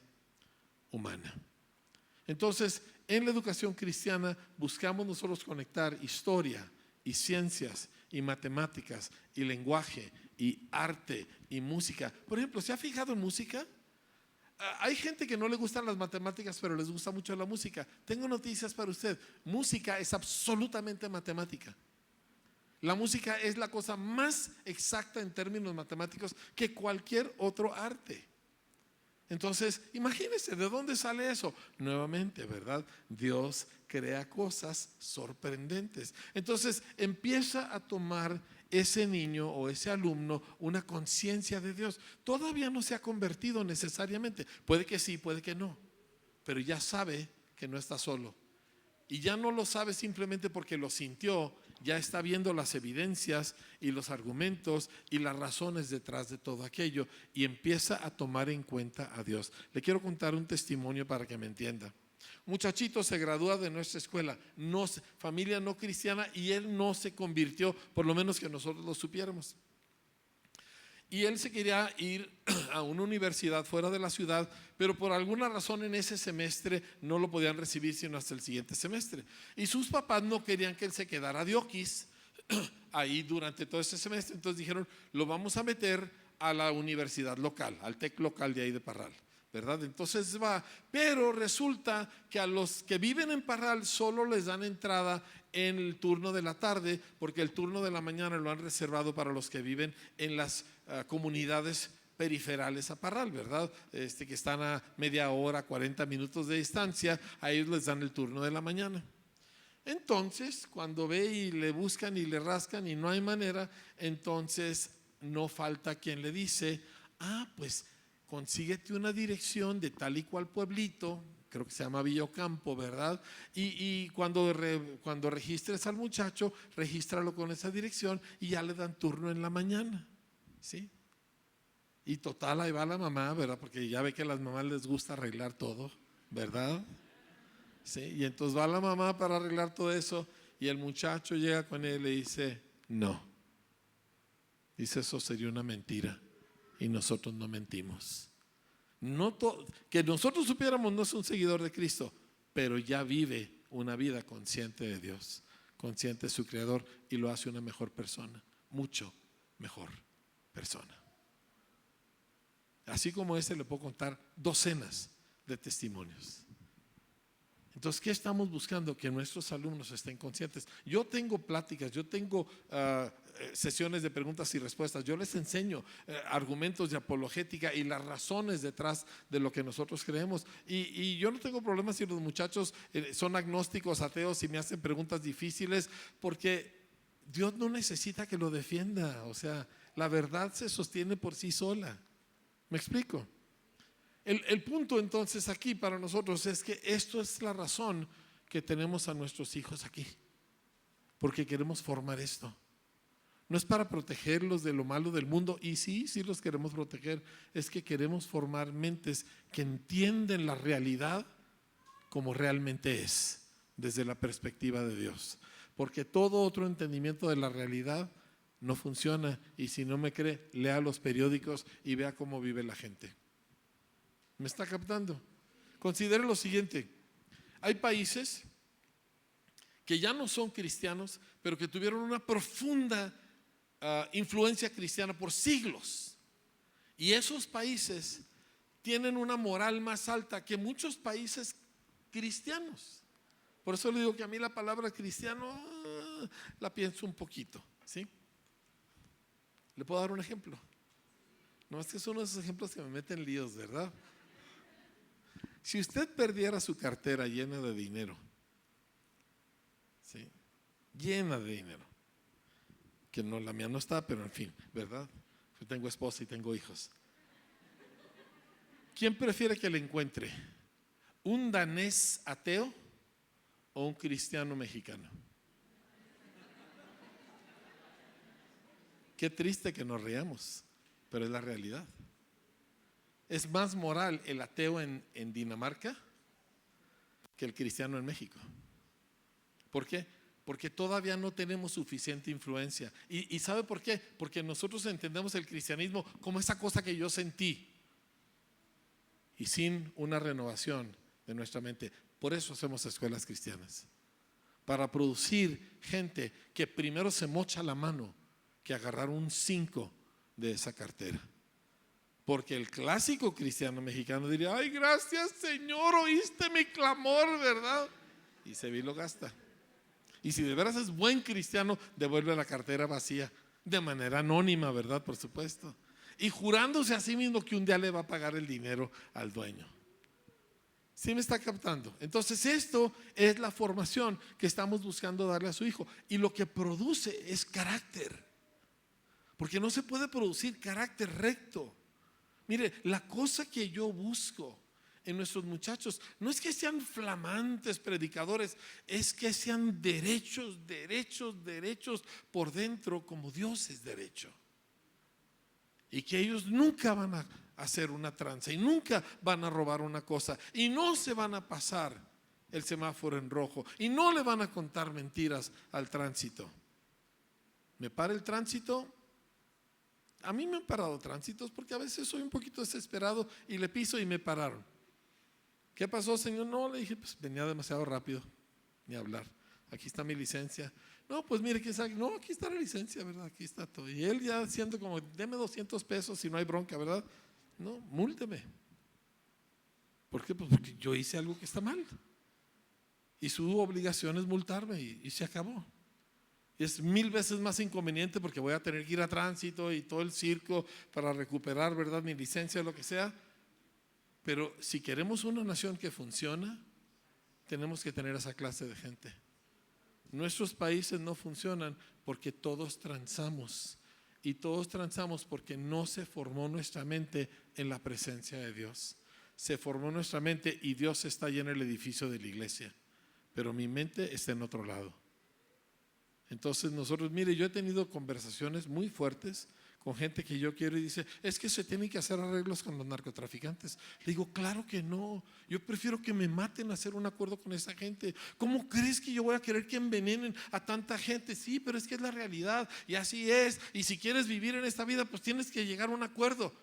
humana. Entonces, en la educación cristiana buscamos nosotros conectar historia y ciencias y matemáticas y lenguaje y arte y música. Por ejemplo, ¿se ha fijado en música? Hay gente que no le gustan las matemáticas, pero les gusta mucho la música. Tengo noticias para usted. Música es absolutamente matemática. La música es la cosa más exacta en términos matemáticos que cualquier otro arte. Entonces, imagínense, ¿de dónde sale eso? Nuevamente, ¿verdad? Dios crea cosas sorprendentes. Entonces, empieza a tomar ese niño o ese alumno una conciencia de Dios. Todavía no se ha convertido necesariamente. Puede que sí, puede que no. Pero ya sabe que no está solo. Y ya no lo sabe simplemente porque lo sintió, ya está viendo las evidencias y los argumentos y las razones detrás de todo aquello y empieza a tomar en cuenta a Dios. Le quiero contar un testimonio para que me entienda. Un muchachito se gradúa de nuestra escuela, familia no cristiana, y él no se convirtió, por lo menos que nosotros lo supiéramos. Y él se quería ir a una universidad fuera de la ciudad, pero por alguna razón en ese semestre no lo podían recibir sino hasta el siguiente semestre. Y sus papás no querían que él se quedara de oquis ahí durante todo ese semestre. Entonces dijeron, lo vamos a meter a la universidad local, al TEC local de ahí de Parral, ¿verdad? Entonces va, pero resulta que a los que viven en Parral solo les dan entrada en el turno de la tarde, porque el turno de la mañana lo han reservado para los que viven en las comunidades periferales a Parral, ¿verdad? Que están a media hora, 40 minutos de distancia, a ellos les dan el turno de la mañana. Entonces, cuando ve y le buscan y le rascan y no hay manera, entonces no falta quien le dice, pues consíguete una dirección de tal y cual pueblito, creo que se llama Villocampo, ¿verdad? Y cuando registres al muchacho, regístralo con esa dirección y ya le dan turno en la mañana, ¿sí? Y total, ahí va la mamá, ¿verdad? Porque ya ve que a las mamás les gusta arreglar todo, ¿verdad? ¿Sí? Y entonces va la mamá para arreglar todo eso y el muchacho llega con él y le dice, no. Dice, eso sería una mentira y nosotros no mentimos. Que nosotros supiéramos no es un seguidor de Cristo, pero ya vive una vida consciente de Dios, consciente de su Creador y lo hace una mejor persona, mucho mejor persona. Así como le puedo contar docenas de testimonios. Entonces, ¿qué estamos buscando? Que nuestros alumnos estén conscientes. Yo tengo pláticas, yo tengo sesiones de preguntas y respuestas, yo les enseño argumentos de apologética y las razones detrás de lo que nosotros creemos. Y yo no tengo problemas si los muchachos son agnósticos, ateos y me hacen preguntas difíciles, porque Dios no necesita que lo defienda. O sea, la verdad se sostiene por sí sola. ¿Me explico? El punto entonces aquí para nosotros es que esto es la razón que tenemos a nuestros hijos aquí, porque queremos formar esto. No es para protegerlos de lo malo del mundo, y sí los queremos proteger, es que queremos formar mentes que entienden la realidad como realmente es, desde la perspectiva de Dios, porque todo otro entendimiento de la realidad no funciona. Y si no me cree, lea los periódicos y vea cómo vive la gente. ¿Me está captando? Considere lo siguiente: hay países que ya no son cristianos, pero que tuvieron una profunda influencia cristiana por siglos. Y esos países tienen una moral más alta que muchos países cristianos. Por eso le digo que a mí la palabra cristiano la pienso un poquito, ¿sí? ¿Le puedo dar un ejemplo? No, es que son esos ejemplos que me meten líos, ¿verdad? Si usted perdiera su cartera llena de dinero, ¿sí? Llena de dinero, que no, la mía no está, pero en fin, ¿verdad? Yo tengo esposa y tengo hijos. ¿Quién prefiere que le encuentre? ¿Un danés ateo o un cristiano mexicano? Qué triste que nos riamos, pero es la realidad. Es más moral el ateo en Dinamarca que el cristiano en México. ¿Por qué? Porque todavía no tenemos suficiente influencia. ¿Y sabe por qué? Porque nosotros entendemos el cristianismo como esa cosa que yo sentí. Y sin una renovación de nuestra mente. Por eso hacemos escuelas cristianas. Para producir gente que primero se mocha la mano que agarrar un 5 de esa cartera. Porque el clásico cristiano mexicano diría: ay, gracias Señor, oíste mi clamor, ¿verdad? Y se ve y lo gasta. Y si de veras es buen cristiano, devuelve la cartera vacía, de manera anónima, ¿verdad? Por supuesto. Y jurándose a sí mismo que un día le va a pagar el dinero al dueño. ¿Sí me está captando? Entonces esto es la formación que estamos buscando darle a su hijo. Y lo que produce es carácter. Porque no se puede producir carácter recto. Mire, la cosa que yo busco en nuestros muchachos no es que sean flamantes predicadores, es que sean derechos por dentro, como Dios es derecho. Y que ellos nunca van a hacer una tranza y nunca van a robar una cosa y no se van a pasar el semáforo en rojo y no le van a contar mentiras al tránsito. ¿Me para el tránsito? A mí me han parado tránsitos porque a veces soy un poquito desesperado y le piso y me pararon. ¿Qué pasó, señor? No, le dije, pues venía demasiado rápido, ni hablar. Aquí está mi licencia. No, pues mire, ¿quién sabe? No, aquí está la licencia, ¿verdad? Aquí está todo. Y él ya siendo como, deme 200 pesos si no hay bronca, ¿verdad? No, múlteme. ¿Por qué? Pues porque yo hice algo que está mal. Y su obligación es multarme y se acabó. Y es 1000 veces más inconveniente porque voy a tener que ir a tránsito y todo el circo para recuperar, ¿verdad?, mi licencia o lo que sea. Pero si queremos una nación que funciona, tenemos que tener esa clase de gente. Nuestros países no funcionan porque todos transamos. Y todos transamos porque no se formó nuestra mente en la presencia de Dios. Se formó nuestra mente y Dios está allí en el edificio de la iglesia. Pero mi mente está en otro lado. Entonces nosotros, mire, yo he tenido conversaciones muy fuertes con gente que yo quiero y dice: es que se tienen que hacer arreglos con los narcotraficantes. Le digo: claro que no, yo prefiero que me maten a hacer un acuerdo con esa gente. ¿Cómo crees que yo voy a querer que envenenen a tanta gente? Sí, pero es que es la realidad y así es. Y si quieres vivir en esta vida, pues tienes que llegar a un acuerdo.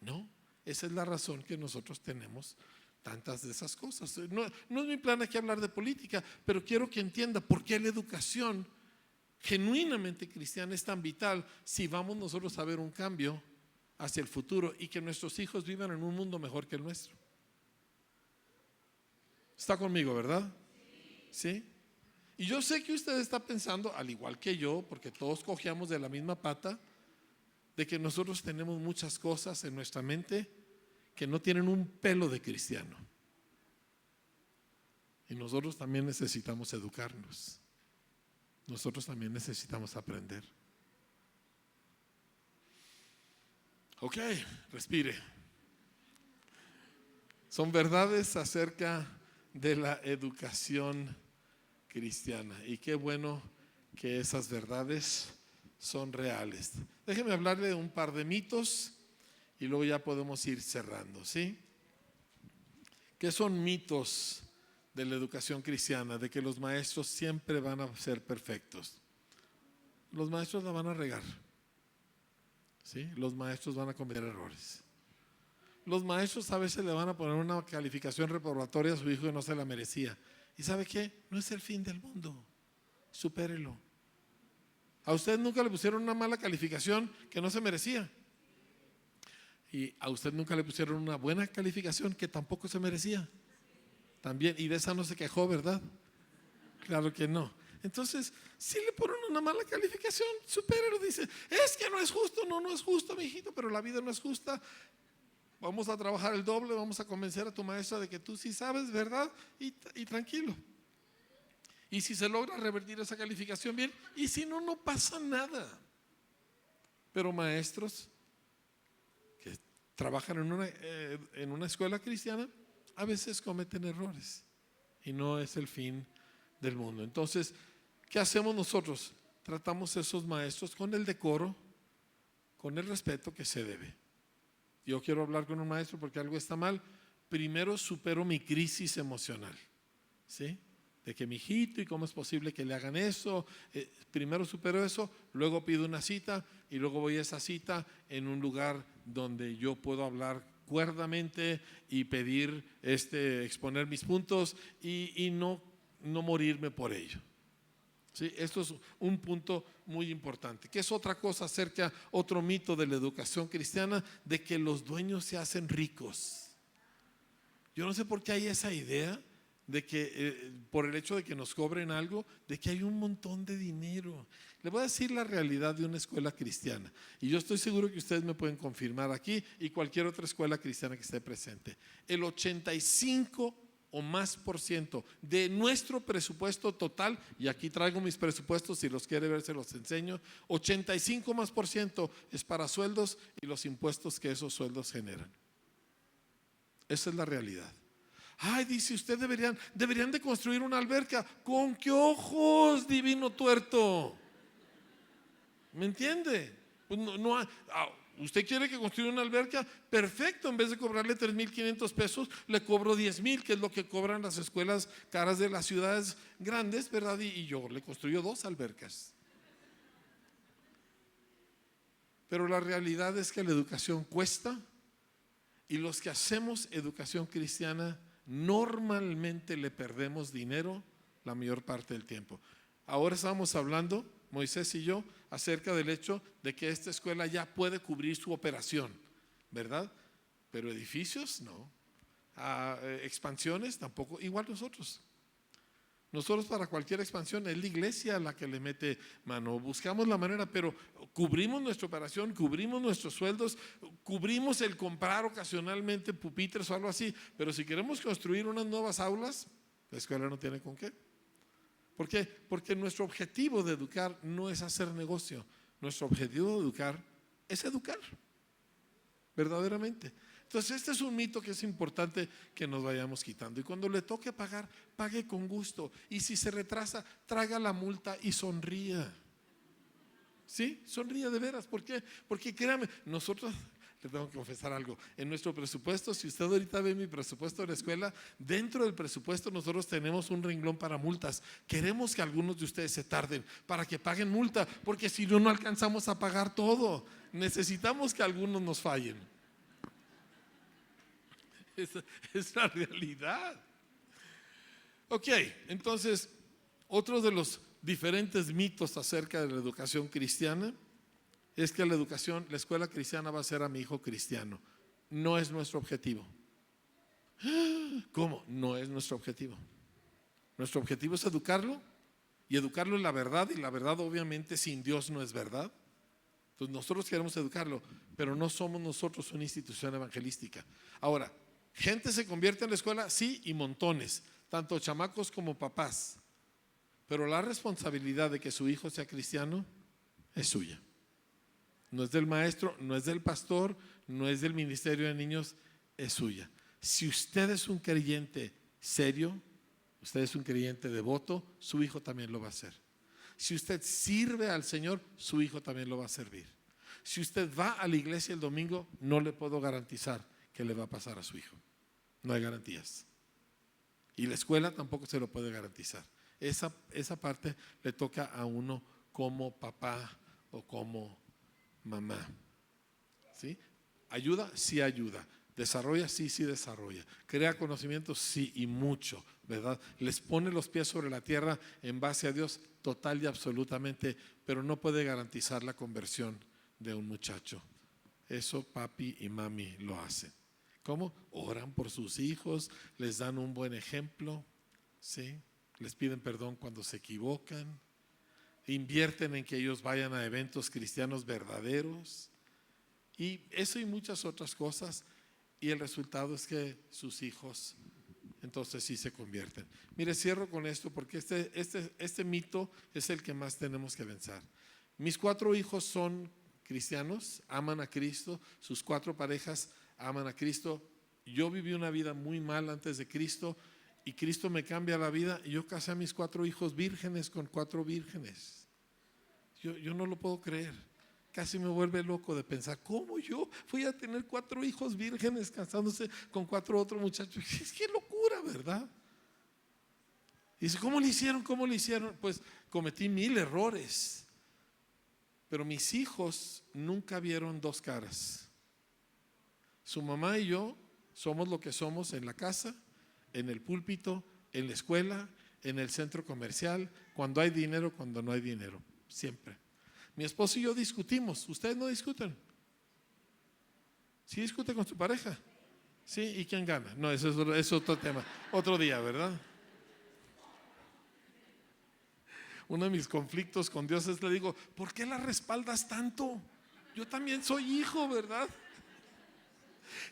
No, esa es la razón que nosotros tenemos tantas de esas cosas. No es mi plan aquí hablar de política, pero quiero que entienda por qué la educación genuinamente cristiana es tan vital si vamos nosotros a ver un cambio hacia el futuro y que nuestros hijos vivan en un mundo mejor que el nuestro. ¿Está conmigo, verdad? ¿Sí? Y yo sé que usted está pensando, al igual que yo, porque todos cojeamos de la misma pata, de que nosotros tenemos muchas cosas en nuestra mente que no tienen un pelo de cristiano. Y nosotros también necesitamos educarnos. Nosotros también necesitamos aprender. Ok, respire. Son verdades acerca de la educación cristiana. Y qué bueno que esas verdades son reales. Déjeme hablarle de un par de mitos y luego ya podemos ir cerrando, ¿sí? ¿Qué son mitos de la educación cristiana? De que los maestros siempre van a ser perfectos. Los maestros la van a regar, ¿sí? Los maestros van a cometer errores. Los maestros a veces le van a poner una calificación reprobatoria a su hijo y no se la merecía. ¿Y sabe qué? No es el fin del mundo. Supérelo. ¿A usted nunca le pusieron una mala calificación que no se merecía? ¿Y a usted nunca le pusieron una buena calificación que tampoco se merecía? También, y de esa no se quejó, ¿verdad? Claro que no. Entonces, si le ponen una mala calificación, supérelo. Dice: es que no es justo. No es justo, mijito, pero la vida no es justa. Vamos a trabajar el doble, vamos a convencer a tu maestra de que tú sí sabes, ¿verdad? Y tranquilo. Y si se logra revertir esa calificación, bien. Y si no, no pasa nada. Pero maestros que trabajan en una escuela cristiana a veces cometen errores y no es el fin del mundo. Entonces, ¿qué hacemos nosotros? Tratamos a esos maestros con el decoro, con el respeto que se debe. Yo quiero hablar con un maestro porque algo está mal. Primero supero mi crisis emocional, ¿sí? de que mi hijito, y cómo es posible que le hagan eso. Primero supero eso, luego pido una cita y luego voy a esa cita en un lugar donde yo puedo hablar cuerdamente y pedir, exponer mis puntos y no morirme por ello. ¿Sí? Esto es un punto muy importante. ¿Qué es otra cosa acerca, otro mito de la educación cristiana? De que los dueños se hacen ricos. Yo no sé por qué hay esa idea de que por el hecho de que nos cobren algo, de que hay un montón de dinero. Le voy a decir la realidad de una escuela cristiana, y yo estoy seguro que ustedes me pueden confirmar aquí y cualquier otra escuela cristiana que esté presente. El 85 o más por ciento de nuestro presupuesto total, y aquí traigo mis presupuestos, si los quiere ver se los enseño, 85 más por ciento es para sueldos y los impuestos que esos sueldos generan. Esa es la realidad. Ay, dice usted, deberían de construir una alberca. ¿Con qué ojos, divino tuerto? ¿Me entiende? Pues usted quiere que construya una alberca, perfecto. En vez de cobrarle 3,500 pesos, le cobro 10,000, que es lo que cobran las escuelas caras de las ciudades grandes, ¿verdad? Y yo le construyo 2 albercas. Pero la realidad es que la educación cuesta, y los que hacemos educación cristiana normalmente le perdemos dinero la mayor parte del tiempo. Ahora estábamos hablando, Moisés y yo, acerca del hecho de que esta escuela ya puede cubrir su operación, ¿verdad? Pero edificios no, expansiones tampoco, igual nosotros. Nosotros para cualquier expansión es la iglesia la que le mete mano. Buscamos la manera, pero cubrimos nuestra operación, cubrimos nuestros sueldos, cubrimos el comprar ocasionalmente pupitres o algo así. Pero si queremos construir unas nuevas aulas, la escuela no tiene con qué. ¿Por qué? Porque nuestro objetivo de educar no es hacer negocio. Nuestro objetivo de educar es educar, verdaderamente. Entonces este es un mito que es importante que nos vayamos quitando. Y cuando le toque pagar, pague con gusto. Y si se retrasa, traiga la multa y sonría. ¿Sí? Sonría de veras. ¿Por qué? Porque créame, nosotros, le tengo que confesar algo, en nuestro presupuesto, si usted ahorita ve mi presupuesto de la escuela, dentro del presupuesto nosotros tenemos un renglón para multas. Queremos que algunos de ustedes se tarden para que paguen multa, porque si no, no alcanzamos a pagar todo. Necesitamos que algunos nos fallen. Esa es la realidad. Ok, entonces, otro de los diferentes mitos acerca de la educación cristiana es que la escuela cristiana va a hacer a mi hijo cristiano. No es nuestro objetivo. ¿Cómo? No es nuestro objetivo. Nuestro objetivo es educarlo, y educarlo en la verdad, y la verdad obviamente sin Dios no es verdad. Entonces nosotros queremos educarlo, pero no somos nosotros una institución evangelística. Ahora, ¿gente se convierte en la escuela? Sí, y montones, tanto chamacos como papás. Pero la responsabilidad de que su hijo sea cristiano es suya. No es del maestro, no es del pastor, no es del ministerio de niños, es suya. Si usted es un creyente serio, usted es un creyente devoto, su hijo también lo va a hacer. Si usted sirve al Señor, su hijo también lo va a servir. Si usted va a la iglesia el domingo, no le puedo garantizar que le va a pasar a su hijo. No hay garantías. Y la escuela tampoco se lo puede garantizar. Esa parte le toca a uno como papá o como mamá. ¿Sí? ¿Ayuda? Sí ayuda. ¿Desarrolla? Sí desarrolla. ¿Crea conocimiento? Sí, y mucho, ¿verdad? Les pone los pies sobre la tierra en base a Dios, total y absolutamente, pero no puede garantizar la conversión de un muchacho. Eso papi y mami lo hacen. ¿Cómo? Oran por sus hijos, les dan un buen ejemplo, ¿sí? Les piden perdón cuando se equivocan, invierten en que ellos vayan a eventos cristianos verdaderos, y eso y muchas otras cosas, y el resultado es que sus hijos entonces sí se convierten. Mire, cierro con esto porque este mito es el que más tenemos que vencer. Mis 4 hijos son cristianos, aman a Cristo, sus 4 parejas aman a Cristo. Yo viví una vida muy mal antes de Cristo y Cristo me cambia la vida, y yo casé a mis 4 hijos vírgenes con 4 vírgenes. Yo no lo puedo creer. Casi me vuelve loco de pensar, ¿cómo yo fui a tener 4 hijos vírgenes casándose con 4 otros muchachos? Es que locura, ¿verdad? Dice, ¿cómo le hicieron? ¿Cómo le hicieron? Pues cometí 1000 errores. Pero mis hijos nunca vieron dos caras. Su mamá y yo somos lo que somos en la casa, en el púlpito, en la escuela, en el centro comercial, cuando hay dinero, cuando no hay dinero, siempre. Mi esposo y yo discutimos. ¿Ustedes no discuten? ¿Sí discute con su pareja? ¿Sí? ¿Y quién gana? No, eso es otro tema, otro día, ¿verdad? Uno de mis conflictos con Dios es, le digo, ¿por qué la respaldas tanto? Yo también soy hijo, ¿verdad?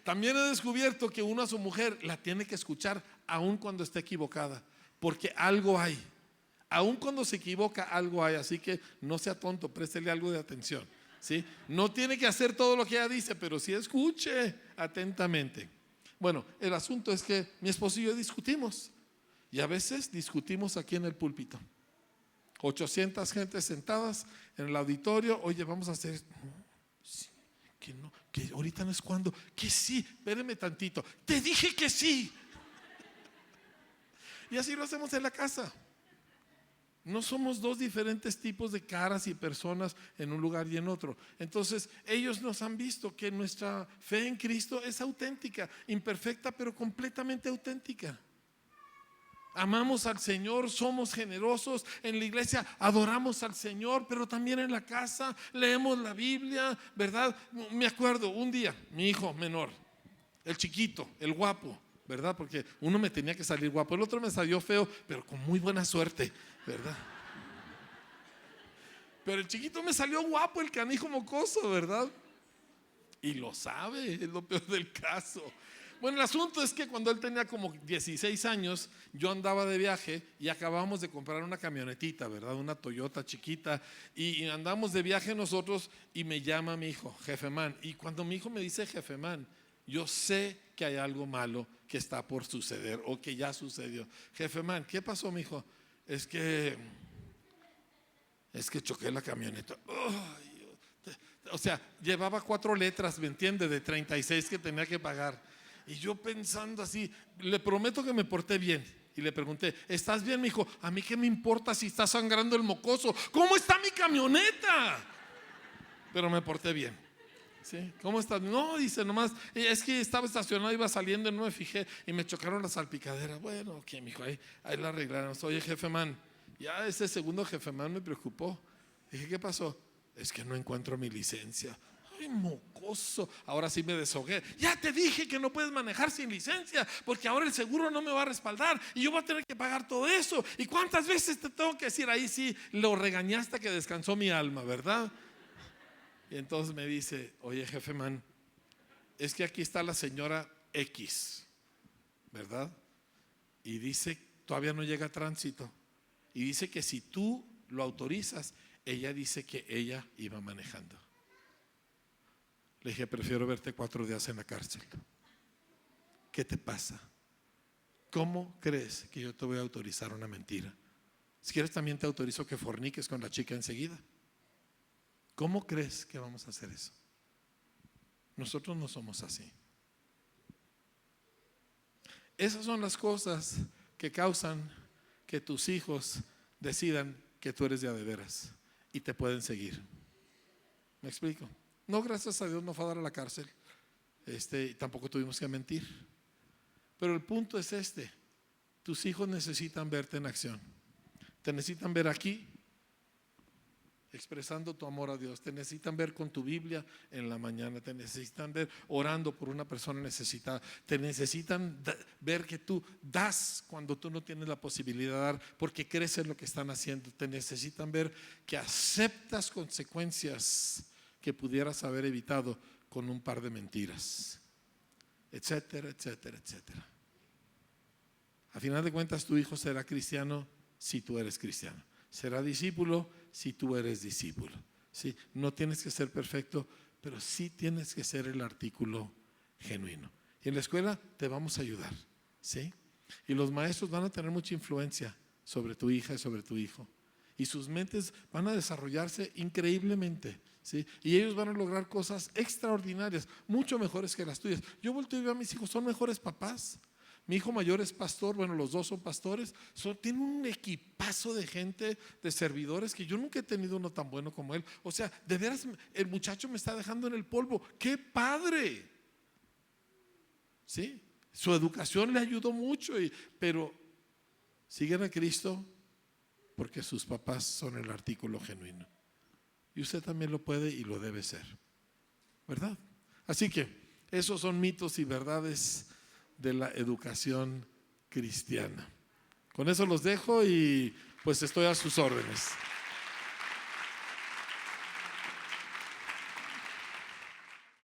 También he descubierto que uno a su mujer la tiene que escuchar aun cuando esté equivocada, porque algo hay. Aun cuando se equivoca, algo hay. Así que no sea tonto, préstele algo de atención, ¿sí? No tiene que hacer todo lo que ella dice, pero sí escuche atentamente. Bueno, el asunto es que mi esposo y yo discutimos, y a veces discutimos aquí en el púlpito. 800 gentes sentadas en el auditorio. Oye, vamos a hacer, sí, que no, que ahorita no es cuando, que sí, espéreme tantito, te dije que sí. Y así lo hacemos en la casa. No somos dos diferentes tipos de caras y personas en un lugar y en otro. Entonces ellos nos han visto que nuestra fe en Cristo es auténtica, imperfecta, pero completamente auténtica. Amamos al Señor, somos generosos en la iglesia, adoramos al Señor, pero también en la casa leemos la Biblia, ¿verdad? Me acuerdo un día, mi hijo menor, el chiquito, el guapo, ¿verdad? Porque uno me tenía que salir guapo, el otro me salió feo, pero con muy buena suerte, ¿verdad? Pero el chiquito me salió guapo, el canijo mocoso, ¿verdad? Y lo sabe, es lo peor del caso. Bueno, el asunto es que cuando él tenía como 16 años, yo andaba de viaje y acabamos de comprar una camionetita, ¿verdad? Una Toyota chiquita, y andamos de viaje nosotros y me llama mi hijo, Jefe Man. Y cuando mi hijo me dice Jefe Man, yo sé que hay algo malo que está por suceder o que ya sucedió. Jefe Man, ¿qué pasó, mi hijo? Es que choqué la camioneta. O sea, llevaba 4 letras, ¿me entiende? De 36 que tenía que pagar. Y yo pensando así, le prometo que me porté bien. Y le pregunté, ¿estás bien? Me dijo, a mí qué me importa si está sangrando el mocoso. ¿Cómo está mi camioneta? Pero me porté bien. ¿Sí? ¿Cómo estás? No, dice nomás, es que estaba estacionado, iba saliendo y no me fijé y me chocaron las salpicaderas. Bueno, ok, mijo, ahí la arreglamos. Oye, Jefe Man, ya ese segundo Jefe Man me preocupó. Dije, ¿qué pasó? Es que no encuentro mi licencia. Ay, mocoso. Ahora sí me deshogué. Ya te dije que no puedes manejar sin licencia, porque ahora el seguro no me va a respaldar y yo voy a tener que pagar todo eso. ¿Y cuántas veces te tengo que decir? Ahí sí lo regañé hasta que descansó mi alma, ¿verdad? Y entonces me dice, oye, Jefe Man, es que aquí está la señora X, ¿verdad? Y dice, todavía no llega a tránsito. Y dice que si tú lo autorizas, ella dice que ella iba manejando. Le dije, prefiero verte 4 días en la cárcel. ¿Qué te pasa? ¿Cómo crees que yo te voy a autorizar una mentira? Si quieres también te autorizo que forniques con la chica enseguida. ¿Cómo crees que vamos a hacer eso? Nosotros no somos así. Esas son las cosas que causan que tus hijos decidan que tú eres de a de veras y te pueden seguir. ¿Me explico? No, gracias a Dios no fue a dar a la cárcel. Tampoco tuvimos que mentir. Pero el punto es tus hijos necesitan verte en acción. Te necesitan ver aquí expresando tu amor a Dios. Te necesitan ver con tu Biblia en la mañana. Te necesitan ver orando por una persona necesitada. Te necesitan ver que tú das cuando tú no tienes la posibilidad de dar, porque crees en lo que están haciendo. Te necesitan ver que aceptas consecuencias que pudieras haber evitado con un par de mentiras, etcétera, etcétera, etcétera. A final de cuentas, tu hijo será cristiano si tú eres cristiano. Será discípulo si tú eres discípulo. ¿Sí? No tienes que ser perfecto, pero sí tienes que ser el artículo genuino. Y en la escuela te vamos a ayudar, ¿sí? Y los maestros van a tener mucha influencia sobre tu hija y sobre tu hijo. Y sus mentes van a desarrollarse increíblemente, ¿sí? Y ellos van a lograr cosas extraordinarias, mucho mejores que las tuyas. Yo volteo y veo a mis hijos, son mejores papás. Mi hijo mayor es pastor, bueno, los dos son pastores, tienen un equipazo de gente, de servidores, que yo nunca he tenido uno tan bueno como él. O sea, de veras, el muchacho me está dejando en el polvo. ¡Qué padre! ¿Sí? Su educación le ayudó mucho, pero siguen a Cristo porque sus papás son el artículo genuino. Y usted también lo puede y lo debe ser, ¿verdad? Así que esos son mitos y verdades de la educación cristiana. Con eso los dejo y pues estoy a sus órdenes.